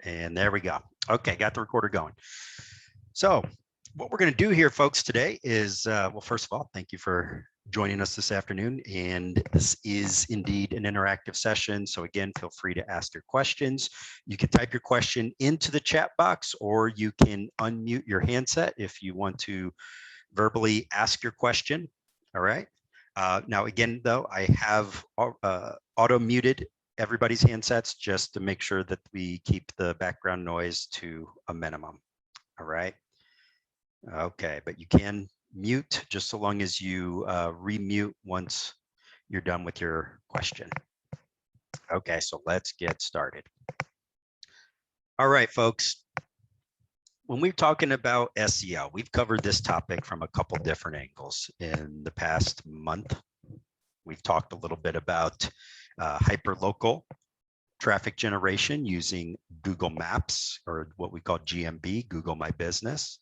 And there we go. Okay, got the recorder going. So what we're going to do here, folks, today is, well, first of all, thank you for joining us this afternoon. And this is indeed an interactive session. So again, feel free to ask your questions. You can type your question into the chat box, or you can unmute your handset if you want to verbally ask your question. All right. Now, again, though, I have auto muted everybody's handsets just to make sure that we keep the background noise to a minimum. All right. Okay, but you can mute just so long as you remute once you're done with your question. Okay, so let's get started. All right, folks. When we're talking about SEO, we've covered this topic from a couple different angles in the past month. We've talked a little bit about hyperlocal traffic generation using Google Maps, or what we call GMB, Google My Business.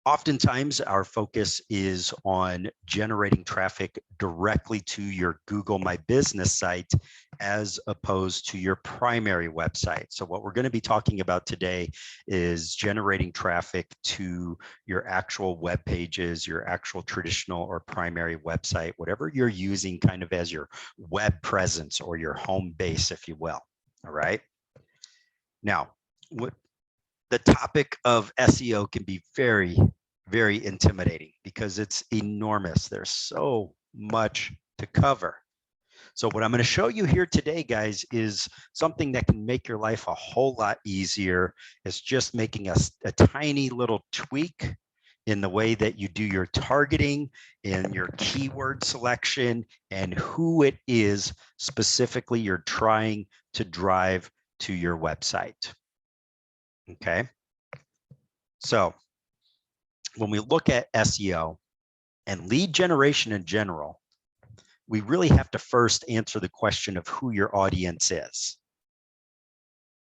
Oftentimes, our focus is on generating traffic directly to your Google My Business site as opposed to your primary website. So what we're going to be talking about today is generating traffic to your actual web pages, your actual traditional or primary website, whatever you're using kind of as your web presence or your home base, if you will. All right. Now, the topic of SEO can be very, very intimidating because it's enormous. There's so much to cover. So what I'm going to show you here today, guys, is something that can make your life a whole lot easier. It's just making a tiny little tweak in the way that you do your targeting, in your keyword selection, and who it is specifically you're trying to drive to your website. Okay. So when we look at SEO and lead generation in general, we really have to first answer the question of who your audience is,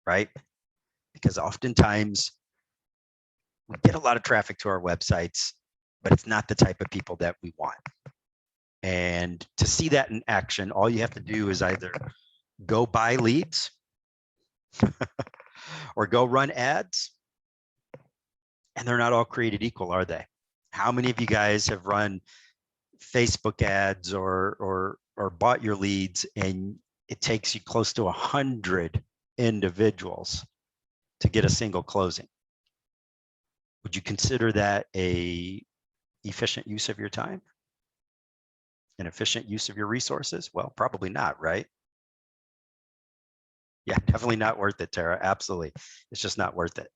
right? Because oftentimes we get a lot of traffic to our websites, but it's not the type of people that we want. And to see that in action, all you have to do is either go buy leads or go run ads. And they're not all created equal, are they? How many of you guys have run Facebook ads or bought your leads and it takes you close to 100 individuals to get a single closing? Would you consider that a efficient use of your time? An efficient use of your resources? Well, probably not, right? Yeah, definitely not worth it, Tara. Absolutely. It's just not worth it.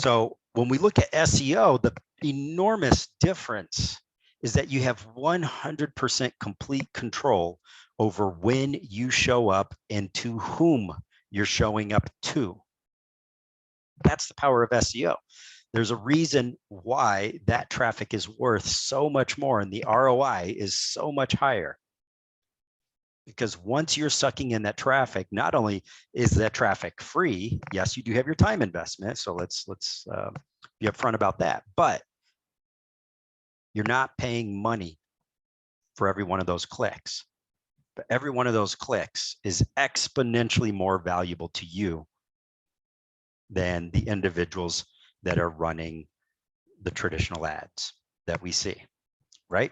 So when we look at SEO, the enormous difference is that you have 100% complete control over when you show up and to whom you're showing up to. That's the power of SEO. There's a reason why that traffic is worth so much more and the ROI is so much higher. Because once you're sucking in that traffic, not only is that traffic free, yes, you do have your time investment. So let's be upfront about that. But you're not paying money for every one of those clicks. But every one of those clicks is exponentially more valuable to you than the individuals that are running the traditional ads that we see, right?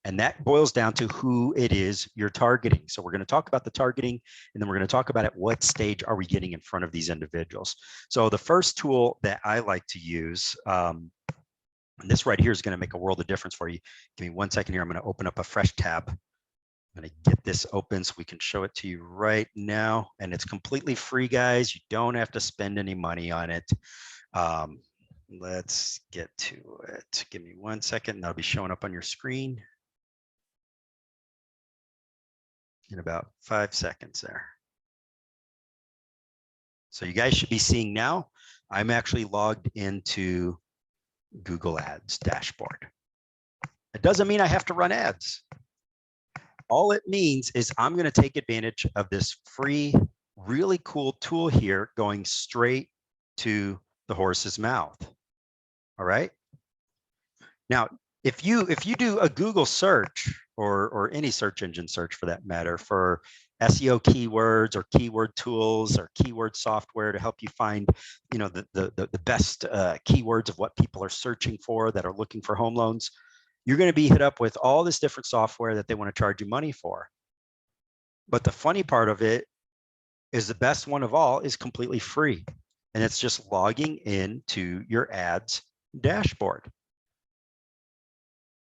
And that boils down to who it is you're targeting. So we're going to talk about the targeting, and then we're going to talk about at what stage are we getting in front of these individuals. So the first tool that I like to use, and this right here is going to make a world of difference for you. Give me 1 second here. I'm going to open up a fresh tab. I'm going to get this open so we can show it to you right now. And it's completely free, guys. You don't have to spend any money on it. Let's get to it. Give me 1 second. That'll be showing up on your screen in about 5 seconds there. So you guys should be seeing now, I'm actually logged into Google Ads dashboard. It doesn't mean I have to run ads. All it means is I'm going to take advantage of this free, really cool tool here going straight to the horse's mouth. All right. Now, if you do a Google search or any search engine search for that matter, for SEO keywords or keyword tools or keyword software to help you find, you know, the best keywords of what people are searching for that are looking for home loans, you're going to be hit up with all this different software that they want to charge you money for. But the funny part of it is the best one of all is completely free. And it's just logging into your ads dashboard.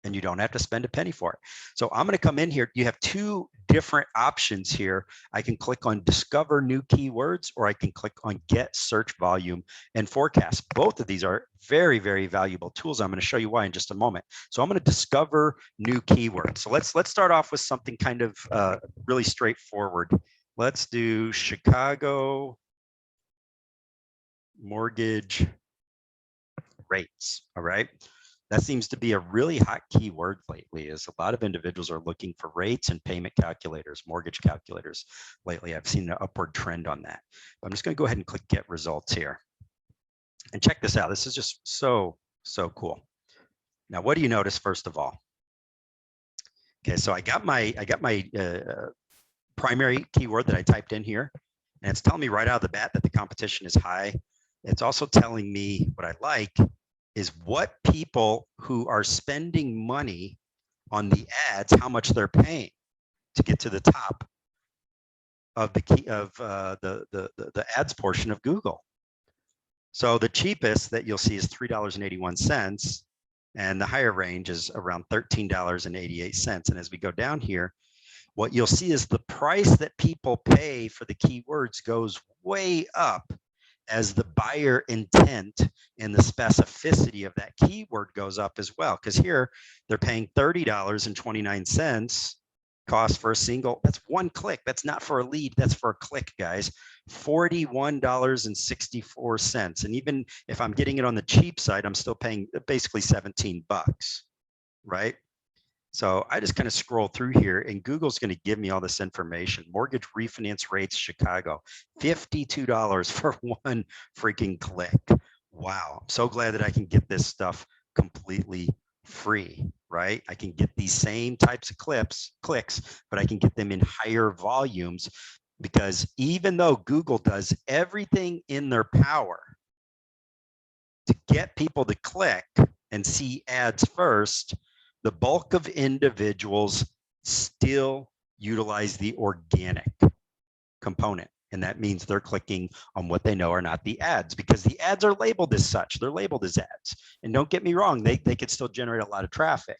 And you don't have to spend a penny for it. So I'm going to come in here. You have two different options here. I can click on discover new keywords, or I can click on get search volume and forecast. Both of these are very, very valuable tools. I'm going to show you why in just a moment. So I'm going to discover new keywords. So let's start off with something kind of really straightforward. Let's do Chicago mortgage rates. All right. That seems to be a really hot keyword lately, as a lot of individuals are looking for rates and payment calculators, mortgage calculators lately. I've seen an upward trend on that. But I'm just going to go ahead and click get results here. And check this out. This is just so cool. Now, what do you notice first of all? Okay, so I got my primary keyword that I typed in here, and it's telling me right out of the bat that the competition is high. It's also telling me what I like is what people who are spending money on the ads, how much they're paying to get to the top of the key of the ads portion of Google. So the cheapest that you'll see is $3.81, and the higher range is around $13.88. And as we go down here, what you'll see is the price that people pay for the keywords goes way up as the buyer intent and the specificity of that keyword goes up as well. Because here they're paying $30.29 cost for a single. That's one click. That's not for a lead. That's for a click, guys. $41.64. And even if I'm getting it on the cheap side, I'm still paying basically 17 bucks, right? So I just kind of scroll through here, and Google's going to give me all this information. Mortgage refinance rates, Chicago, $52 for one freaking click. Wow. I'm so glad that I can get this stuff completely free, right? I can get these same types of clicks, but I can get them in higher volumes, because even though Google does everything in their power to get people to click and see ads first, the bulk of individuals still utilize the organic component. And that means they're clicking on what they know are not the ads, because the ads are labeled as such. They're labeled as ads. And don't get me wrong, they could still generate a lot of traffic.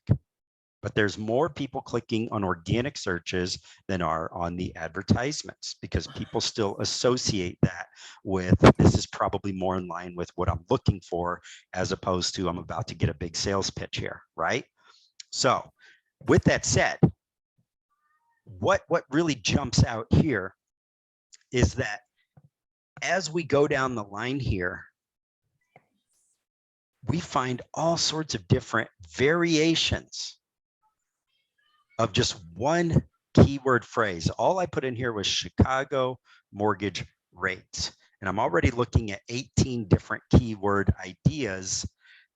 But there's more people clicking on organic searches than are on the advertisements, because people still associate that with, this is probably more in line with what I'm looking for, as opposed to I'm about to get a big sales pitch here, right? So with that said, what really jumps out here is that as we go down the line here, we find all sorts of different variations of just one keyword phrase. All I put in here was Chicago mortgage rates. And I'm already looking at 18 different keyword ideas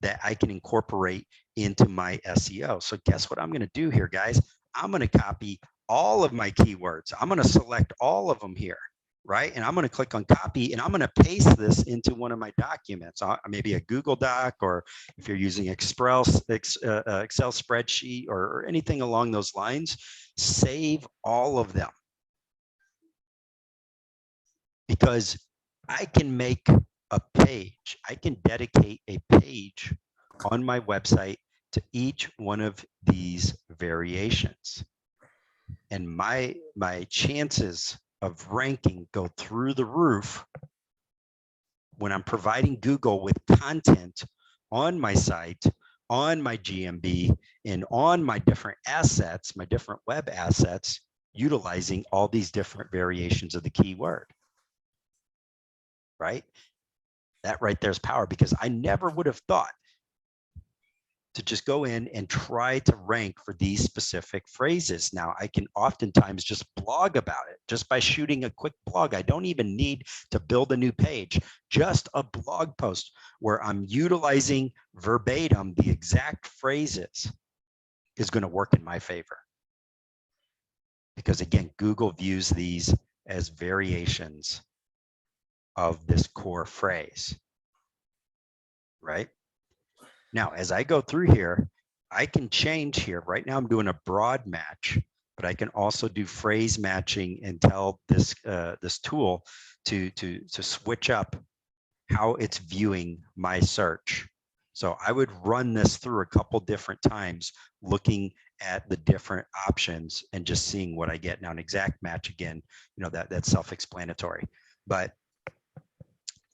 that I can incorporate into my SEO. So guess what I'm going to do here, guys? I'm going to copy all of my keywords. I'm going to select all of them here, right? And I'm going to click on copy, and I'm going to paste this into one of my documents, maybe a Google Doc, or if you're using Excel spreadsheet or anything along those lines, save all of them. Because I can make a page, I can dedicate a page on my website to each one of these variations. And my chances of ranking go through the roof when I'm providing Google with content on my site, on my GMB, and on my different assets, my different web assets, utilizing all these different variations of the keyword. Right? That right there is power, because I never would have thought to just go in and try to rank for these specific phrases. Now, I can oftentimes just blog about it just by shooting a quick blog. I don't even need to build a new page, just a blog post where I'm utilizing verbatim the exact phrases is going to work in my favor. because again, Google views these as variations of this core phrase, right? Now, as I go through here, I can change here. Right now I'm doing a broad match, but I can also do phrase matching and tell this this tool to switch up how it's viewing my search. So I would run this through a couple different times, looking at the different options and just seeing what I get. Now, an exact match, again, you know, that's self-explanatory, but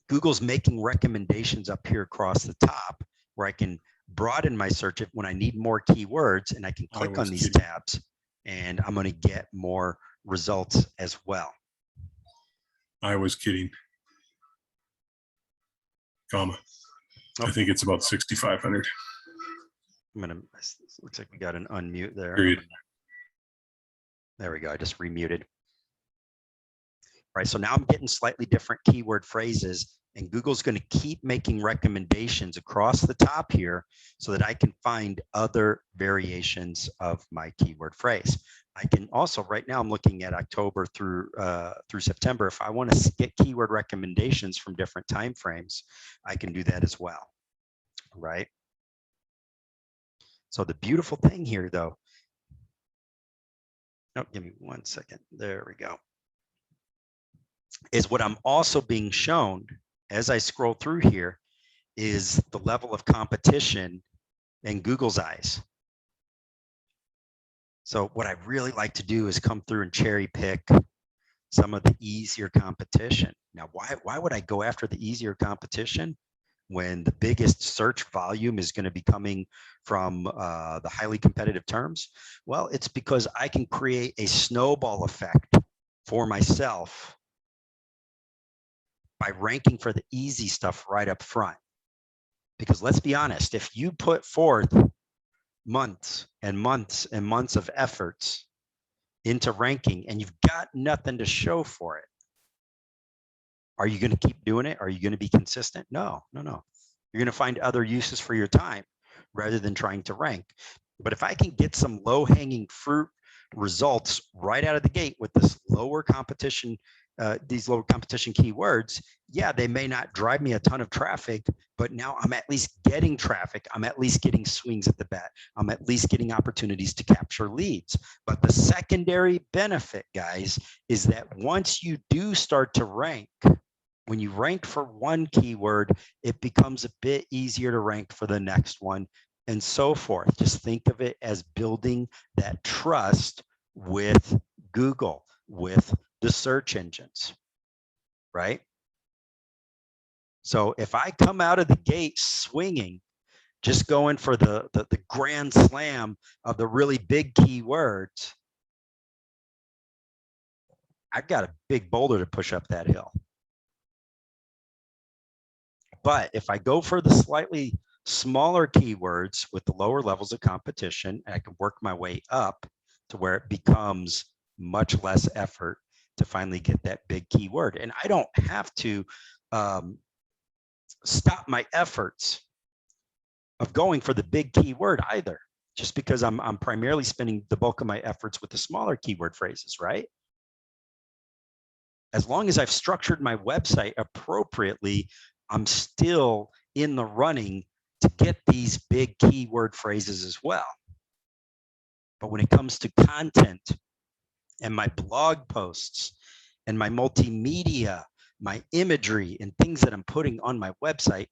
Google's making recommendations up here across the top where I can broaden my search when I need more keywords, and I can click on these tabs and I'm going to get more results as well. I was kidding. Comma. Oh. I think it's about 6,500. I'm gonna, looks like we got an unmute there. Period. There we go. I just remuted. Right, so now I'm getting slightly different keyword phrases, and Google's going to keep making recommendations across the top here so that I can find other variations of my keyword phrase. I can also, right now I'm looking at October through September. If I want to get keyword recommendations from different time frames, I can do that as well, right? So the beautiful thing here though, oh, give me 1 second. There we go. Is what I'm also being shown as I scroll through here is the level of competition in Google's eyes. So what I really like to do is come through and cherry pick some of the easier competition. Now, why would I go after the easier competition when the biggest search volume is going to be coming from the highly competitive terms? Well, it's because I can create a snowball effect for myself by ranking for the easy stuff right up front. Because let's be honest, if you put forth months and months and months of efforts into ranking and you've got nothing to show for it, are you going to keep doing it? Are you going to be consistent? No. You're going to find other uses for your time rather than trying to rank. But if I can get some low-hanging fruit results right out of the gate with this lower competition, these lower competition keywords, yeah, they may not drive me a ton of traffic, but now I'm at least getting traffic. I'm at least getting swings at the bat. I'm at least getting opportunities to capture leads. But the secondary benefit, guys, is that once you do start to rank, when you rank for one keyword, it becomes a bit easier to rank for the next one, and so forth. Just think of it as building that trust with Google, with the search engines, right? So if I come out of the gate swinging, just going for the grand slam of the really big keywords, I've got a big boulder to push up that hill. But if I go for the slightly smaller keywords with the lower levels of competition, I can work my way up to where it becomes much less effort to finally get that big keyword. And I don't have to stop my efforts of going for the big keyword either, just because I'm primarily spending the bulk of my efforts with the smaller keyword phrases, right? As long as I've structured my website appropriately, I'm still in the running to get these big keyword phrases as well. But when it comes to content and my blog posts and my multimedia, my imagery and things that I'm putting on my website,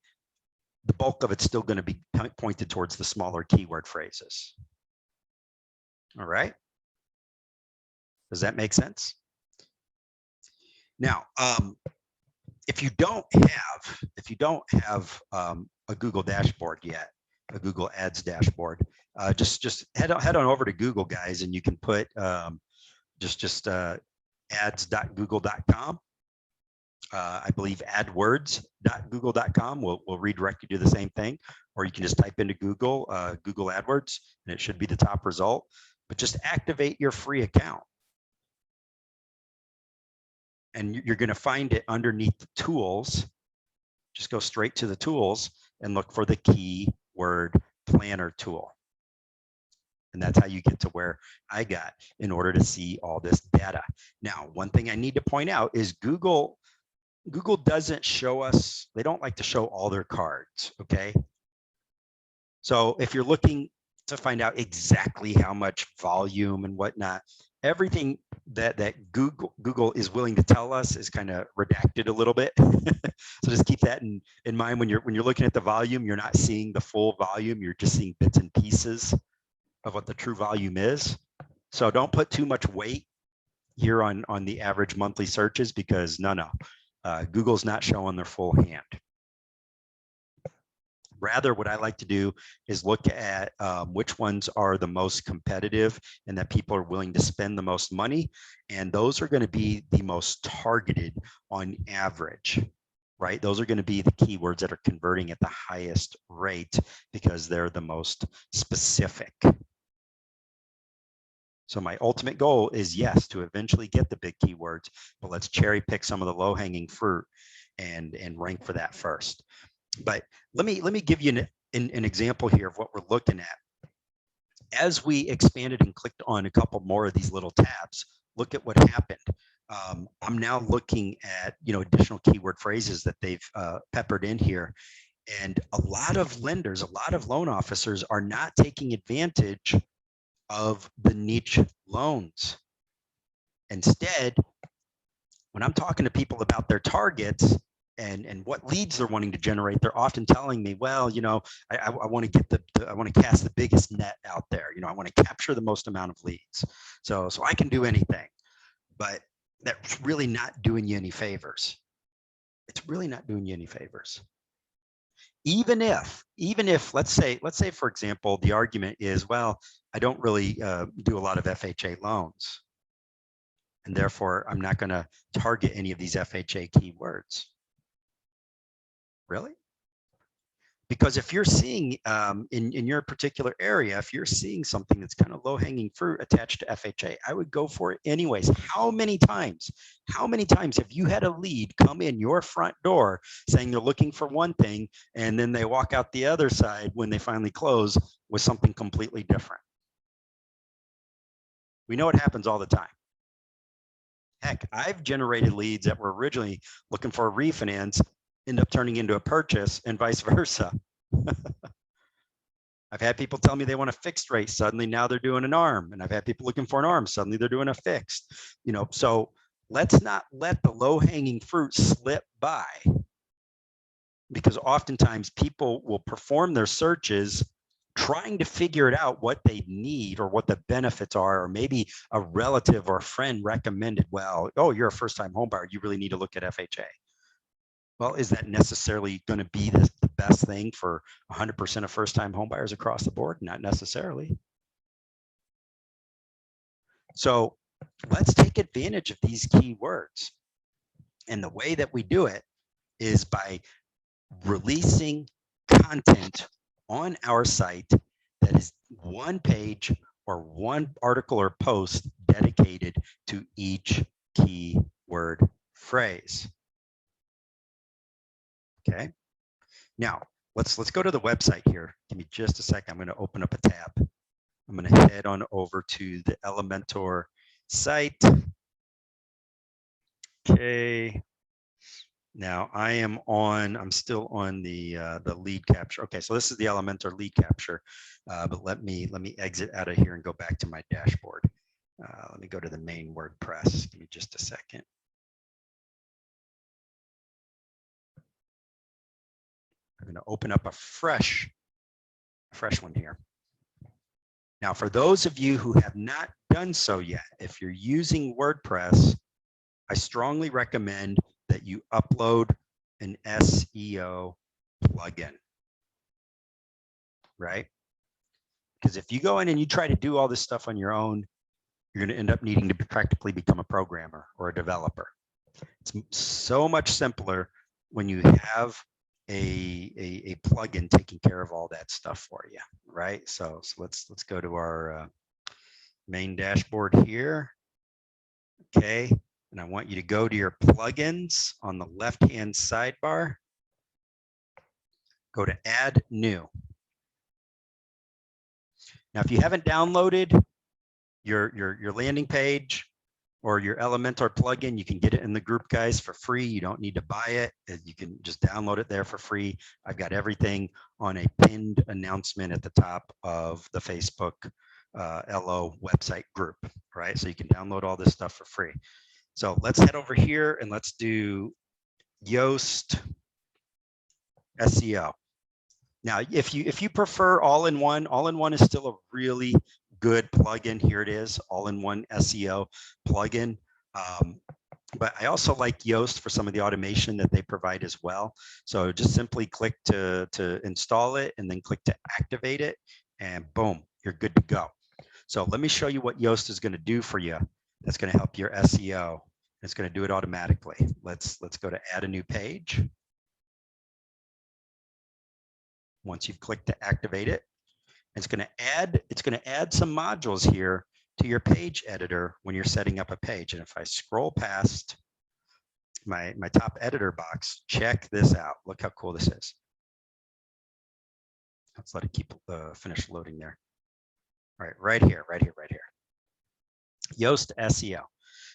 the bulk of it's still going to be pointed towards the smaller keyword phrases. All right. Does that make sense? Now, if you don't have a Google dashboard yet, a Google Ads dashboard, just head on over to Google, guys, and you can put ads.google.com. I believe adwords.google.com will redirect you to the same thing, or you can just type into Google, Google AdWords, and it should be the top result. But just activate your free account. And you're going to find it underneath the tools. Just go straight to the tools and look for the keyword planner tool. And that's how you get to where I got in order to see all this data. Now, one thing I need to point out is Google doesn't show us, they don't like to show all their cards, okay? So if you're looking to find out exactly how much volume and whatnot, everything that Google is willing to tell us is kind of redacted a little bit. So just keep that in mind when you're looking at the volume. You're not seeing the full volume. You're just seeing bits and pieces of what the true volume is. So don't put too much weight here on the average monthly searches, because no, Google's not showing their full hand. Rather, what I like to do is look at which ones are the most competitive and that people are willing to spend the most money. And those are going to be the most targeted on average, right? Those are going to be the keywords that are converting at the highest rate because they're the most specific. So my ultimate goal is, yes, to eventually get the big keywords, but let's cherry pick some of the low hanging fruit and rank for that first. But let me give you an example here of what we're looking at. As we expanded and clicked on a couple more of these little tabs, look at what happened. I'm now looking at additional keyword phrases that they've peppered in here. And a lot of lenders, a lot of loan officers are not taking advantage of the niche loans. Instead, when I'm talking to people about their targets and what leads they're wanting to generate, they're often telling me, well, I want to get I want to cast the biggest net out there. I want to capture the most amount of leads. So I can do anything, but that's really not doing you any favors. It's really not doing you any favors. Even if let's say for example, the argument is, well, I don't really do a lot of FHA loans, and therefore I'm not going to target any of these FHA keywords. Really? Because if you're seeing in your particular area, if you're seeing something that's kind of low hanging fruit attached to FHA, I would go for it anyways. How many times have you had a lead come in your front door saying they're looking for one thing, and then they walk out the other side when they finally close with something completely different? We know it happens all the time. Heck, I've generated leads that were originally looking for a refinance, end up turning into a purchase, and vice versa. I've had people tell me they want a fixed rate. Suddenly now they're doing an ARM. And I've had people looking for an ARM. Suddenly they're doing a fixed. So let's not let the low hanging fruit slip by, because oftentimes people will perform their searches trying to figure it out what they need or what the benefits are, or maybe a relative or a friend recommended, well, oh, you're a first-time home buyer, you really need to look at FHA. Well, is that necessarily going to be the best thing for 100% of first-time home buyers across the board? Not necessarily. So let's take advantage of these keywords. And the way that we do it is by releasing content on our site that is one page or one article or post dedicated to each keyword phrase. Okay. Now let's go to the website here. Give me just a second. I'm going to open up a tab. I'm going to head on over to the Elementor site. Okay. Now I'm still on the lead capture. Okay, so this is the Elementor lead capture, but let me exit out of here and go back to my dashboard. Let me go to the main WordPress. Give me just a second. I'm going to open up a fresh one here. Now, for those of you who have not done so yet, if you're using WordPress, I strongly recommend that you upload an SEO plugin, right? Because if you go in and you try to do all this stuff on your own, you're going to end up needing to practically become a programmer or a developer. It's so much simpler when you have a plugin taking care of all that stuff for you, right? So let's go to our main dashboard here. Okay. And I want you to go to your plugins on the left-hand sidebar. Go to Add New. Now, if you haven't downloaded your landing page or your Elementor plugin, you can get it in the group, guys, for free. You don't need to buy it. You can just download it there for free. I've got everything on a pinned announcement at the top of the Facebook LO website group, right? So you can download all this stuff for free. So let's head over here and let's do Yoast SEO. Now, if you prefer all-in-one is still a really good plugin. Here it is, all-in-one SEO plugin. But I also like Yoast for some of the automation that they provide as well. So just simply click to install it and then click to activate it, and boom, you're good to go. So let me show you what Yoast is going to do for you. That's going to help your SEO. It's going to do it automatically. Let's go to add a new page. Once you've clicked to activate it, it's going to add some modules here to your page editor when you're setting up a page. And if I scroll past my top editor box, check this out. Look how cool this is. Let's let it keep finish loading there. All right, right here. Yoast SEO.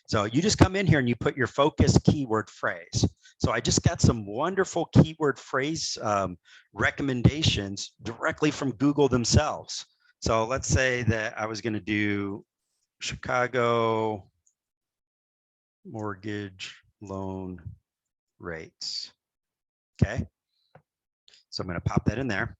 So you just come in here and you put your focus keyword phrase. So I just got some wonderful keyword phrase recommendations directly from Google themselves. So let's say that I was going to do Chicago mortgage loan rates. Okay. So I'm going to pop that in there.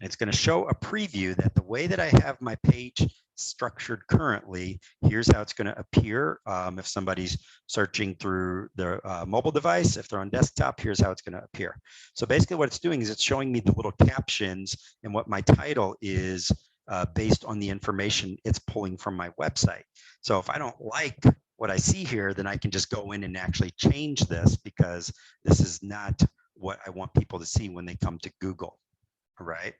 It's going to show a preview that the way that I have my page structured currently, here's how it's going to appear. If somebody's searching through their mobile device, if they're on desktop, here's how it's going to appear. So basically what it's doing is it's showing me the little captions and what my title is based on the information it's pulling from my website. So if I don't like what I see here, then I can just go in and actually change this, because this is not what I want people to see when they come to Google. Right.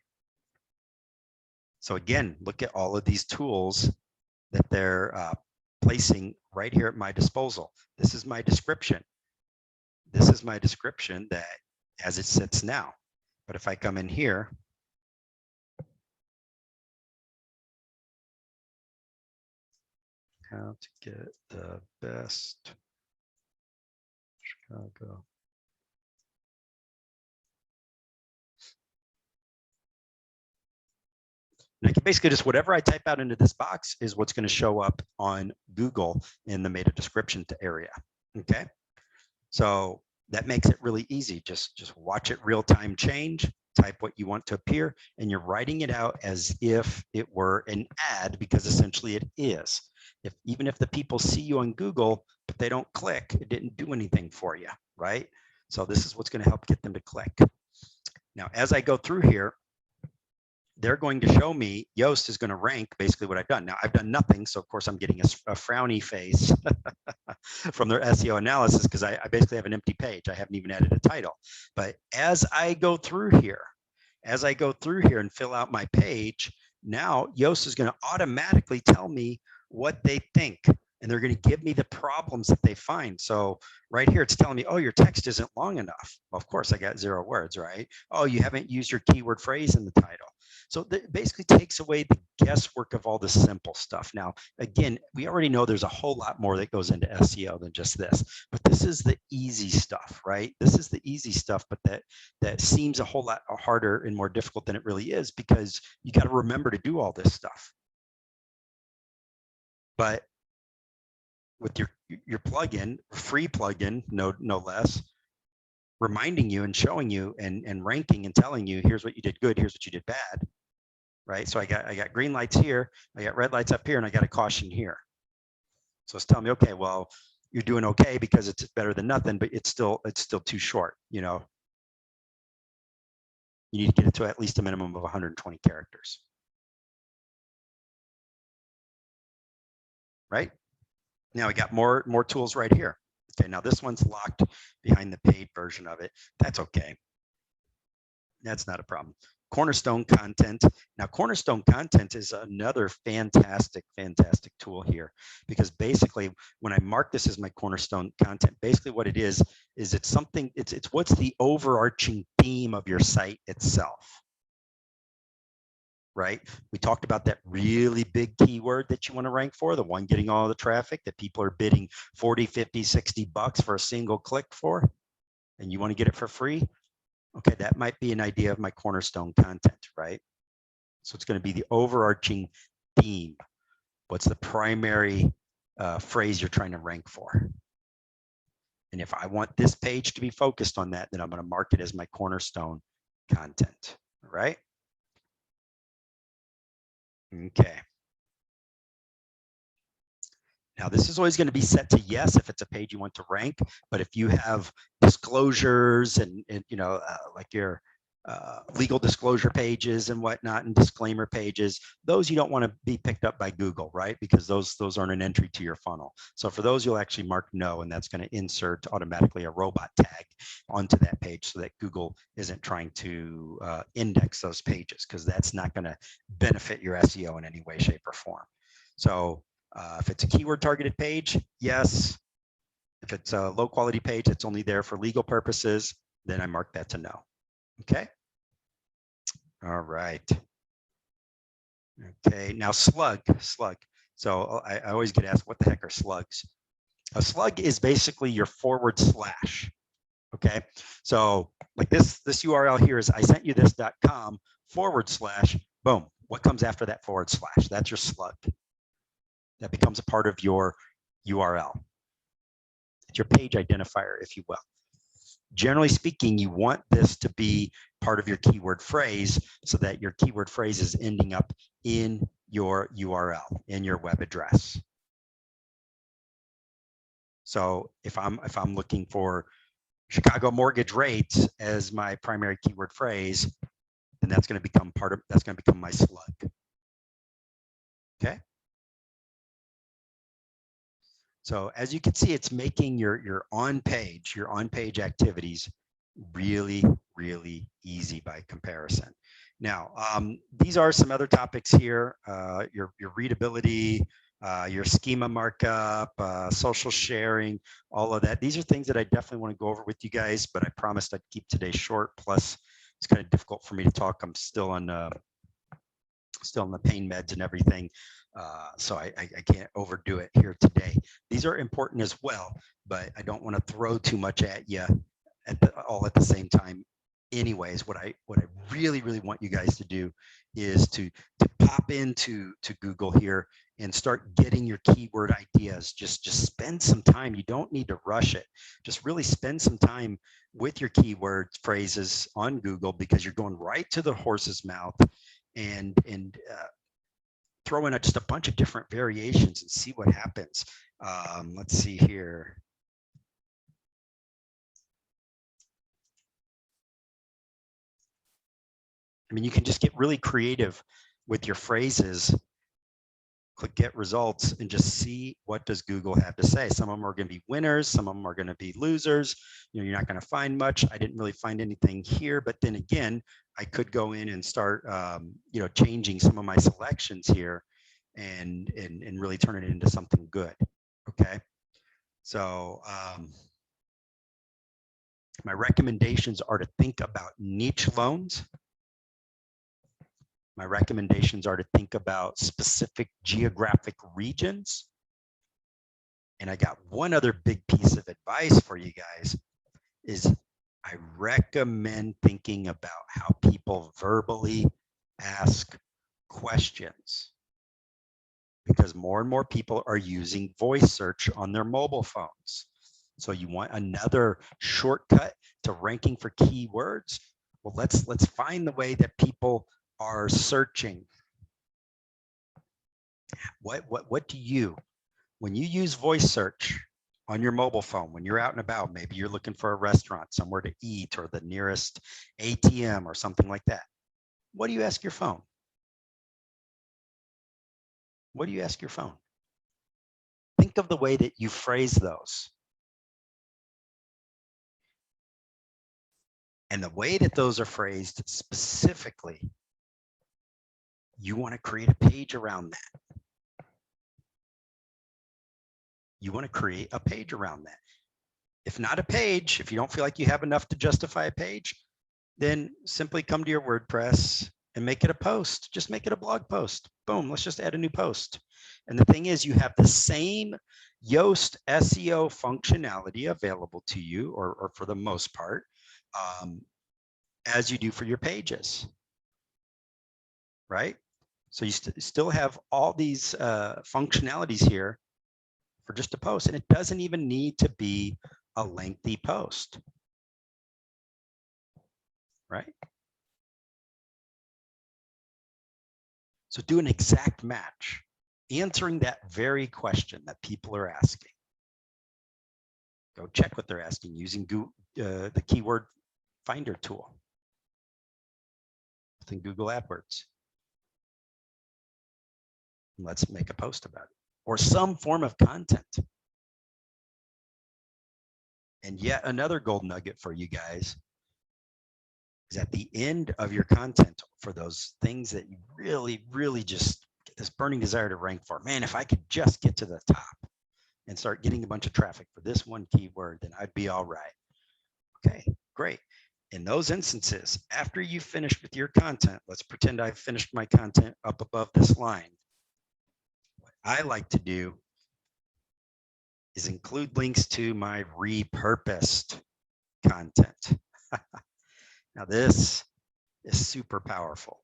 So again, look at all of these tools that they're placing right here at my disposal. This is my description. This is my description that as it sits now. But if I come in here, how to get the best Chicago. And I can basically just, whatever I type out into this box is what's going to show up on Google in the meta description area. Okay. So that makes it really easy. Just watch it real time change, type what you want to appear, and you're writing it out as if it were an ad, because essentially it is. Even if the people see you on Google, but they don't click, it didn't do anything for you, right? So this is what's going to help get them to click. Now, as I go through here, they're going to show me, Yoast is going to rank basically what I've done. Now, I've done nothing, so of course I'm getting a frowny face from their SEO analysis, because I basically have an empty page. I haven't even added a title. But as I go through here and fill out my page, now Yoast is going to automatically tell me what they think, and they're going to give me the problems that they find. So right here, it's telling me, oh, your text isn't long enough. Well, of course, I got 0 words, right? Oh, you haven't used your keyword phrase in the title. So that basically takes away the guesswork of all the simple stuff. Now, again, we already know there's a whole lot more that goes into SEO than just this, but this is the easy stuff, right? This is the easy stuff, but that seems a whole lot harder and more difficult than it really is, because you got to remember to do all this stuff. But with your plugin, free plugin, no less, reminding you and showing you and ranking and telling you, here's what you did good, here's what you did bad, right? So I got green lights here, I got red lights up here, and I got a caution here. So it's telling me, okay, well, you're doing okay because it's better than nothing, but it's still too short. You know, you need to get it to at least a minimum of 120 characters, right? Now we got more tools right here. Okay, now this one's locked behind the paid version of it. That's okay. That's not a problem. Cornerstone content. Now, Cornerstone content is another fantastic tool here, because basically when I mark this as my Cornerstone content, basically what it is it's something, it's what's the overarching theme of your site itself. right? We talked about that really big keyword that you want to rank for, the one getting all the traffic that people are bidding 40, 50, 60 bucks for a single click for, and you want to get it for free. Okay, that might be an idea of my cornerstone content, right? So it's going to be the overarching theme. What's the primary phrase you're trying to rank for? And if I want this page to be focused on that, then I'm going to mark it as my cornerstone content, right? Okay. Now, this is always going to be set to yes if it's a page you want to rank, but if you have disclosures and you know, like your legal disclosure pages and whatnot and disclaimer pages, those you don't want to be picked up by Google, right? Because those aren't an entry to your funnel. So for those, you'll actually mark no, and that's going to insert automatically a robot tag onto that page so that Google isn't trying to index those pages, because that's not going to benefit your SEO in any way, shape, or form. So if it's a keyword targeted page, yes. If it's a low quality page that's only there for legal purposes, then I mark that to no. Okay. All right. Okay. Now slug. So I always get asked, what the heck are slugs? A slug is basically your forward slash. Okay. So like this URL here is isentyoudis.com / boom. What comes after that /? That's your slug. That becomes a part of your URL. It's your page identifier, if you will. Generally speaking, you want this to be part of your keyword phrase so that your keyword phrase is ending up in your URL, in your web address. So if I'm looking for Chicago mortgage rates as my primary keyword phrase, then that's going to become my slug. Okay. So as you can see, it's making your on-page activities really, really easy by comparison. Now, these are some other topics here, your readability, your schema markup, social sharing, all of that. These are things that I definitely want to go over with you guys, but I promised I'd keep today short. Plus, it's kind of difficult for me to talk. I'm still on the pain meds and everything. So I can't overdo it here today. These are important as well, but I don't want to throw too much at you all at the same time. Anyways, what I really, really want you guys to do is to pop into Google here and start getting your keyword ideas. Just spend some time. You don't need to rush it. Just really spend some time with your keyword phrases on Google, because you're going right to the horse's mouth, and throw in just a bunch of different variations and see what happens. Let's see here. I mean, you can just get really creative with your phrases. Click get results and just see what does Google have to say. Some of them are going to be winners. Some of them are going to be losers. You know, you're not going to find much. I didn't really find anything here, but then again, I could go in and start, you know, changing some of my selections here and really turn it into something good. Okay. So my recommendations are to think about niche loans. My recommendations are to think about specific geographic regions. And I got one other big piece of advice for you guys is I recommend thinking about how people verbally ask questions, because more and more people are using voice search on their mobile phones. So you want another shortcut to ranking for keywords? Well, let's find the way that people are searching. What do you, when you use voice search on your mobile phone, when you're out and about, maybe you're looking for a restaurant, somewhere to eat, or the nearest ATM or something like that, what do you ask your phone? What do you ask your phone? Think of the way that you phrase those. And the way that those are phrased specifically, you want to create a page around that. You want to create a page around that. If not a page, if you don't feel like you have enough to justify a page, then simply come to your WordPress, and make it a post. Just make it a blog post. Boom, let's just add a new post. And the thing is, you have the same Yoast SEO functionality available to you, or for the most part, as you do for your pages, right? So you still have all these functionalities here for just a post, and it doesn't even need to be a lengthy post, right? So do an exact match, answering that very question that people are asking. Go check what they're asking using the keyword finder tool within Google AdWords. Let's make a post about it, or some form of content. And yet another gold nugget for you guys is at the end of your content for those things that you really, really just get this burning desire to rank for. Man, if I could just get to the top and start getting a bunch of traffic for this one keyword, then I'd be all right. Okay, great. In those instances, after you finish with your content, let's pretend I've finished my content up above this line. What I like to do is include links to my repurposed content. Now this is super powerful.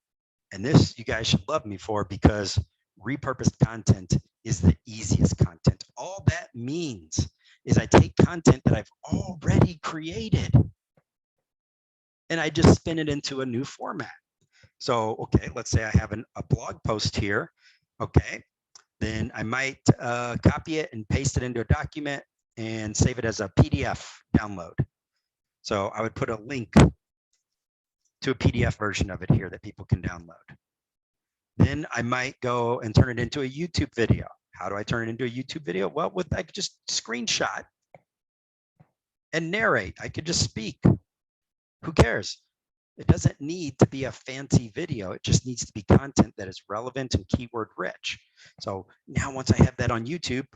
And this you guys should love me for, because repurposed content is the easiest content. All that means is I take content that I've already created and I just spin it into a new format. So, okay, let's say I have a blog post here. Okay, then I might copy it and paste it into a document and save it as a PDF download. So I would put a link to a PDF version of it here that people can download. Then I might go and turn it into a YouTube video. How do I turn it into a YouTube video? Well, I could just screenshot and narrate. I could just speak. Who cares? It doesn't need to be a fancy video. It just needs to be content that is relevant and keyword rich. So now once I have that on YouTube,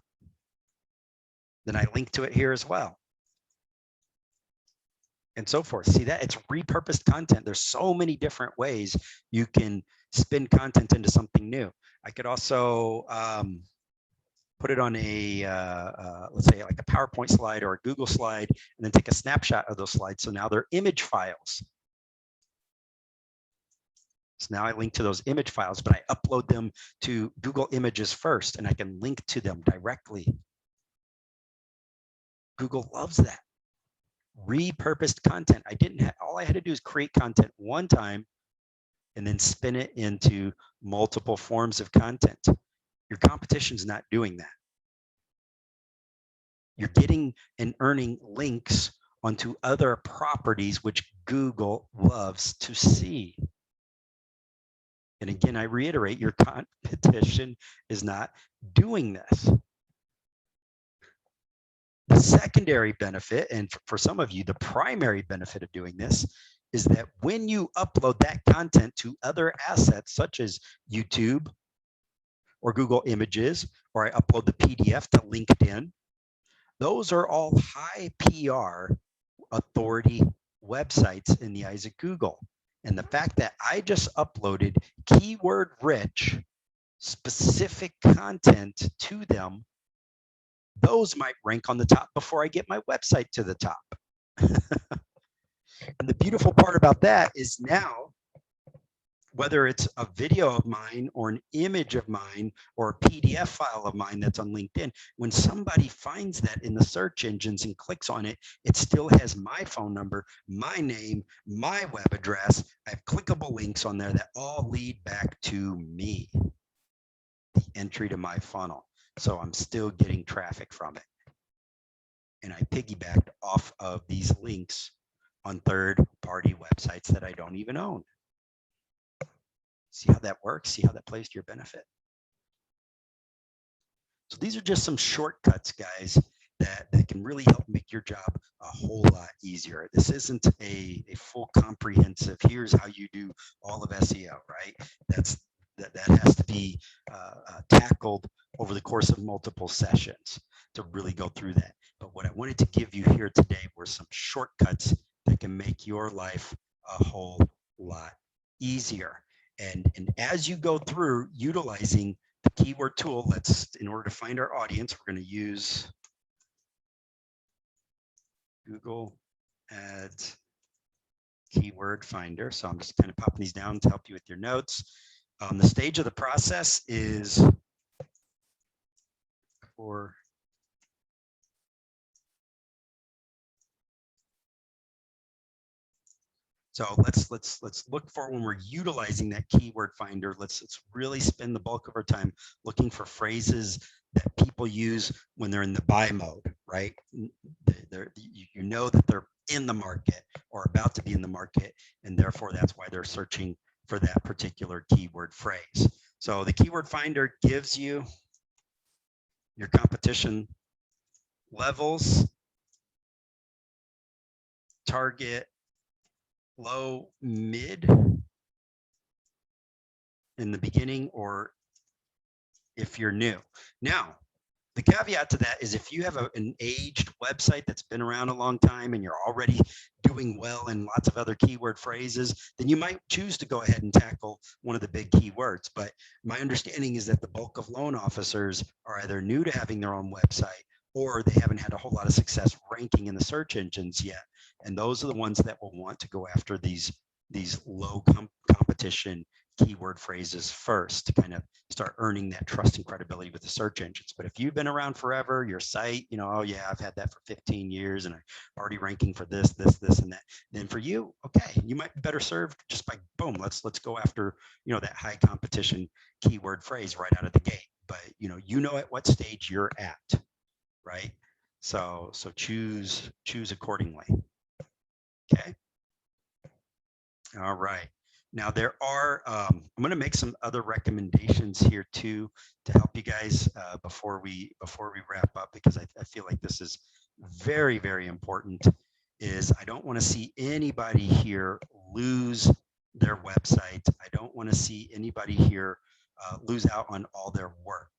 then I link to it here as well, and so forth. See that? It's repurposed content. There's so many different ways you can spin content into something new. I could also put it on a, let's say like a PowerPoint slide or a Google slide, and then take a snapshot of those slides. So now they're image files. So now I link to those image files, but I upload them to Google Images first, and I can link to them directly. Google loves that. Repurposed content. All I had to do is create content one time and then spin it into multiple forms of content. Your competition's not doing that. You're getting and earning links onto other properties which Google loves to see. And again, I reiterate, your competition is not doing this. The secondary benefit, and for some of you, the primary benefit of doing this, is that when you upload that content to other assets such as YouTube or Google Images, or I upload the PDF to LinkedIn, those are all high PR authority websites in the eyes of Google. And the fact that I just uploaded keyword rich, specific content to them, those might rank on the top before I get my website to the top. And the beautiful part about that is now, whether it's a video of mine or an image of mine or a PDF file of mine that's on LinkedIn, when somebody finds that in the search engines and clicks on it, it still has my phone number, my name, my web address. I have clickable links on there that all lead back to me, the entry to my funnel. So I'm still getting traffic from it. And I piggybacked off of these links on third-party websites that I don't even own. See how that works? See how that plays to your benefit? So these are just some shortcuts, guys, that can really help make your job a whole lot easier. This isn't a full comprehensive, here's how you do all of SEO, right? That has to be tackled over the course of multiple sessions to really go through that. But what I wanted to give you here today were some shortcuts that can make your life a whole lot easier. And as you go through utilizing the keyword tool, in order to find our audience, we're going to use Google Ads Keyword Finder. So I'm just kind of popping these down to help you with your notes. The stage of the process is for So let's look for when we're utilizing that keyword finder. Let's really spend the bulk of our time looking for phrases that people use when they're in the buy mode, right? You know that they're in the market or about to be in the market, and therefore that's why they're searching for that particular keyword phrase. So the keyword finder gives you your competition levels, target, low, mid in the beginning, or if you're new. Now, the caveat to that is if you have an aged website that's been around a long time and you're already doing well in lots of other keyword phrases, then you might choose to go ahead and tackle one of the big keywords. But my understanding is that the bulk of loan officers are either new to having their own website or they haven't had a whole lot of success ranking in the search engines yet. And those are the ones that will want to go after these low competition keyword phrases first to kind of start earning that trust and credibility with the search engines. But if you've been around forever, your site, oh yeah, I've had that for 15 years and I'm already ranking for this, and that, then for you, okay, you might be better served just by boom, let's go after, that high competition keyword phrase right out of the gate. But you know at what stage you're at, right? So choose accordingly. Okay. All right. Now there are, I'm going to make some other recommendations here too to help you guys before we wrap up, because I feel like this is very, very important. Is I don't want to see anybody here lose their website. I don't want to see anybody here lose out on all their work.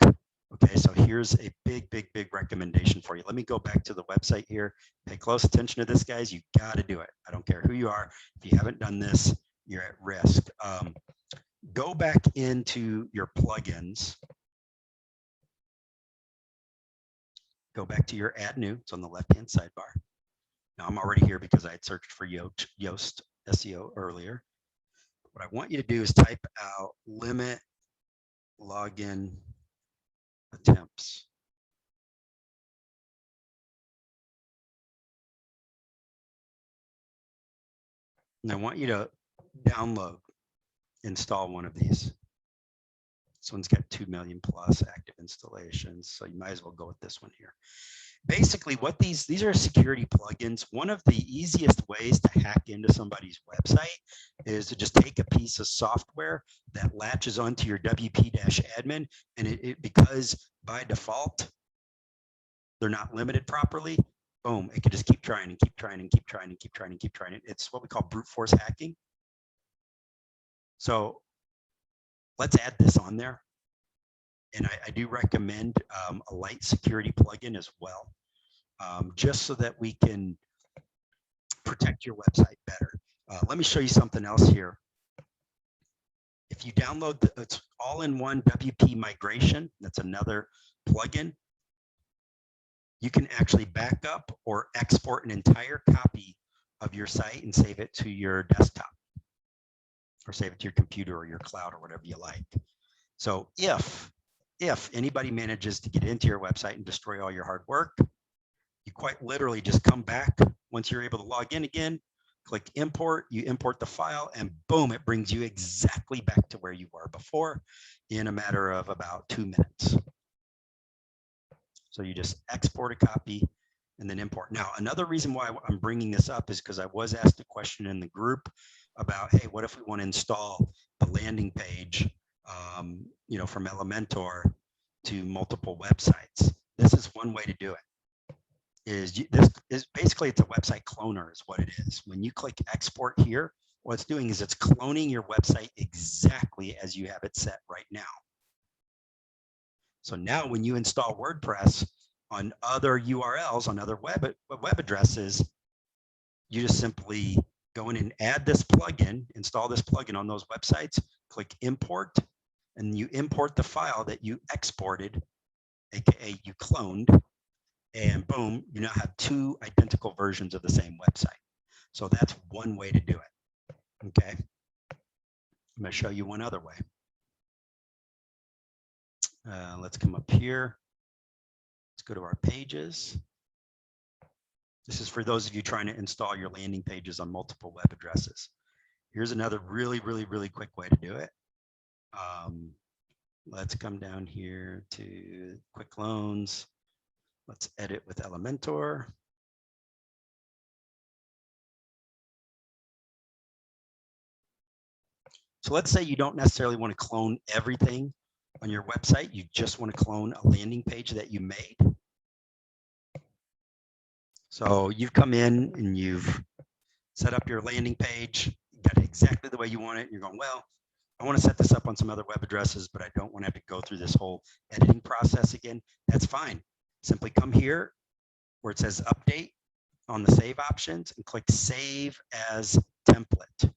Okay, so here's a big recommendation for you. Let me go back to the website here. Pay close attention to this, guys. You got to do it. I don't care who you are. If you haven't done this, you're at risk. Go back into your plugins. Go back to your add new. It's on the left-hand sidebar. Now I'm already here because I had searched for Yoast SEO earlier. What I want you to do is type out limit login attempts. And I want you to install one of these. This one's got 2 million plus active installations, so you might as well go with this one here. Basically, what these are security plugins. One of the easiest ways to hack into somebody's website is to just take a piece of software that latches onto your WP-admin, and because by default they're not limited properly, boom, it could just keep trying and keep trying and keep trying and keep trying and keep trying. It's what we call brute force hacking. So let's add this on there. And I do recommend a light security plugin as well, just so that we can protect your website better. Let me show you something else here. If you download it's all-in-one WP migration, that's another plugin. You can actually back up or export an entire copy of your site and save it to your desktop, or save it to your computer or your cloud or whatever you like. So if anybody manages to get into your website and destroy all your hard work, you quite literally just come back once you're able to log in again, click import, you import the file, and boom, it brings you exactly back to where you were before in a matter of about 2 minutes. So you just export a copy and then import. Now, another reason why I'm bringing this up is because I was asked a question in the group about, hey, what if we want to install the landing page, from Elementor to multiple websites? This is one way to do it. This is basically, it's a website cloner is what it is. When you click export here, what it's doing is it's cloning your website exactly as you have it set right now. So now when you install WordPress on other URLs, on other web addresses, you just simply go in and add this plugin, install this plugin on those websites, click import, and you import the file that you exported, aka you cloned, and boom, you now have two identical versions of the same website. So that's one way to do it. Okay. I'm going to show you one other way. Let's come up here. Let's go to our pages. This is for those of you trying to install your landing pages on multiple web addresses. Here's another really quick way to do it. Let's come down here to Quick Loans. Let's edit with Elementor. So let's say you don't necessarily want to clone everything on your website. You just want to clone a landing page that you made. So you've come in and you've set up your landing page, got it exactly the way you want it. And you're going, well, I want to set this up on some other web addresses, but I don't want to have to go through this whole editing process again. That's fine. Simply come here where it says update on the save options and click save as template.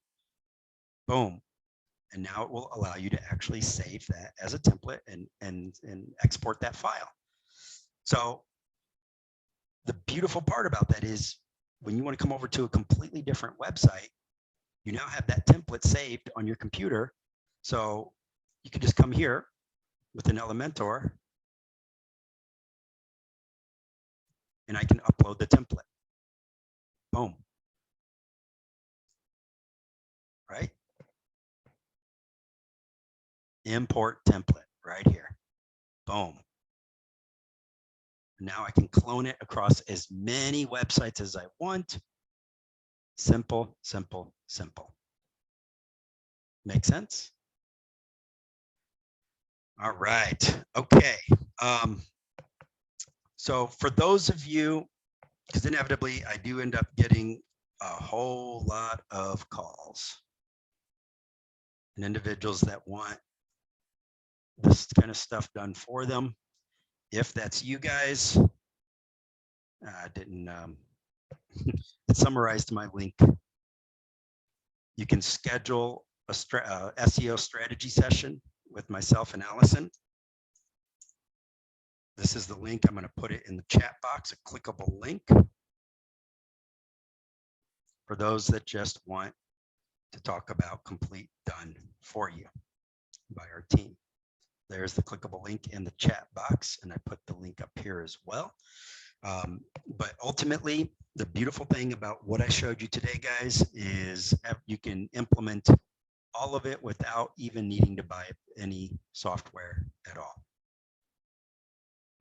Boom. And now it will allow you to actually save that as a template and export that file. So the beautiful part about that is when you want to come over to a completely different website, you now have that template saved on your computer. So you can just come here with an Elementor and I can upload the template. Boom. Right? Import template right here. Boom. Now I can clone it across as many websites as I want. Simple, simple, simple. Make sense? All right. Okay. So for those of you, because inevitably I do end up getting a whole lot of calls and individuals that want this kind of stuff done for them. If that's you guys, I didn't it summarized my link. You can schedule a SEO strategy session with myself and Allison. This is the link. I'm going to put it in the chat box, a clickable link for those that just want to talk about complete done for you by our team. There's the clickable link in the chat box, and I put the link up here as well. But ultimately, the beautiful thing about what I showed you today, guys, is you can implement all of it without even needing to buy any software at all.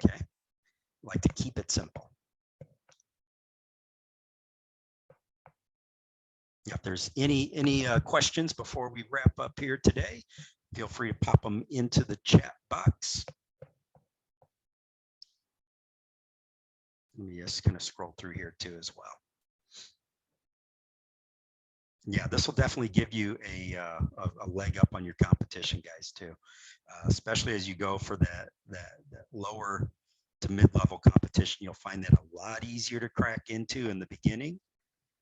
Okay, I like to keep it simple. If there's any questions before we wrap up here today, feel free to pop them into the chat box. Let me just kind of scroll through here too as well. Yeah, this will definitely give you a leg up on your competition, guys, too, especially as you go for that lower to mid-level competition. You'll find that a lot easier to crack into in the beginning,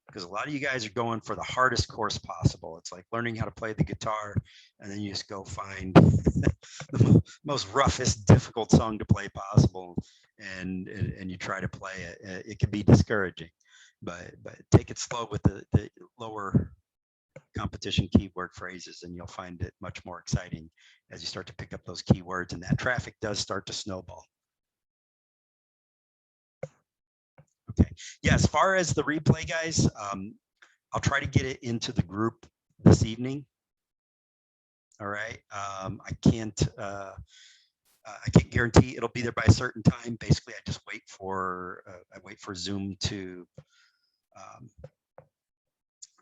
because a lot of you guys are going for the hardest course possible. It's like learning how to play the guitar, and then you just go find the most roughest, difficult song to play possible, and you try to play it. It can be discouraging. But take it slow with the lower competition keyword phrases, and you'll find it much more exciting as you start to pick up those keywords, and that traffic does start to snowball. Okay. Yeah, as far as the replay, guys, I'll try to get it into the group this evening. All right. I can't guarantee it'll be there by a certain time. Basically, I just wait for Zoom to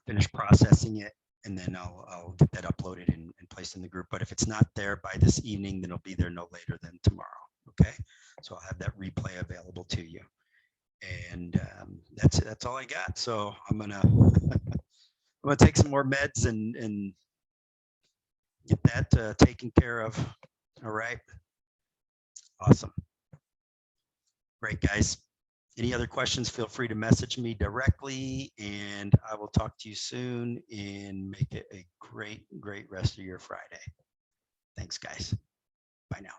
finish processing it, and then I'll get that uploaded and placed in the group. But if it's not there by this evening, then it'll be there no later than tomorrow. Okay, so I'll have that replay available to you, and that's all I got. So I'm gonna take some more meds and get that taken care of. All right, awesome, great guys. Any other questions, feel free to message me directly, and I will talk to you soon and make it a great, great rest of your Friday. Thanks, guys. Bye now.